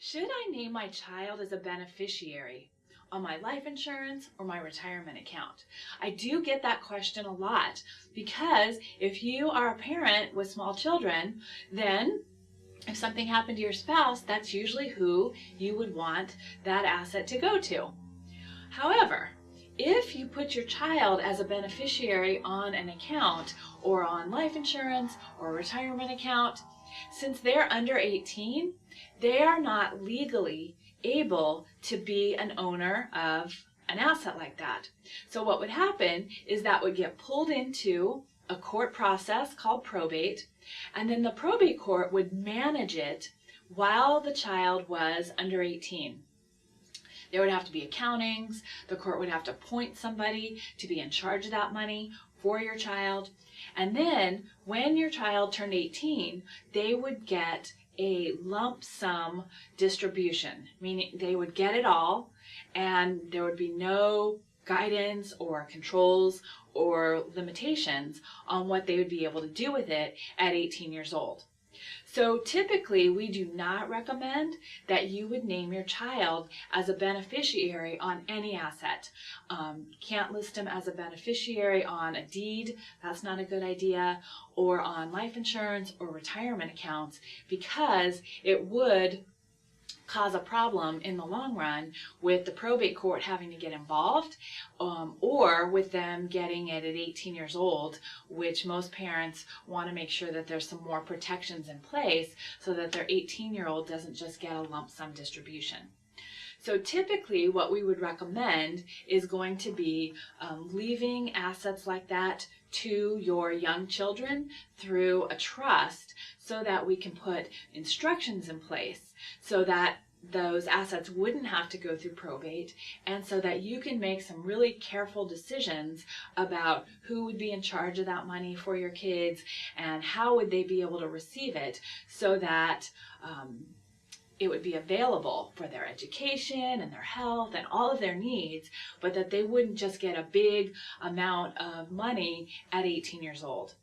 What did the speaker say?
Should I name my child as a beneficiary on my life insurance or my retirement account? I do get that question a lot because if you are a parent with small children, then if something happened to your spouse, that's usually who you would want that asset to go to. However, if you put your child as a beneficiary on an account or on life insurance or a retirement account, since they're under 18, they are not legally able to be an owner of an asset like that. So what would happen is that would get pulled into a court process called probate, and then the probate court would manage it while the child was under 18. There would have to be accountings. The court would have to appoint somebody to be in charge of that money for your child. And then when your child turned 18, they would get a lump sum distribution, meaning they would get it all and there would be no guidance or controls or limitations on what they would be able to do with it at 18 years old. So typically we do not recommend that you would name your child as a beneficiary on any asset. Can't list him as a beneficiary on a deed, that's not a good idea, or on life insurance or retirement accounts, because it would cause a problem in the long run with the probate court having to get involved, or with them getting it at 18 years old, which most parents want to make sure that there's some more protections in place so that their 18-year-old doesn't just get a lump sum distribution. So typically what we would recommend is going to be leaving assets like that to your young children through a trust so that we can put instructions in place so that those assets wouldn't have to go through probate, and so that you can make some really careful decisions about who would be in charge of that money for your kids and how would they be able to receive it so that it would be available for their education and their health and all of their needs, but that they wouldn't just get a big amount of money at 18 years old.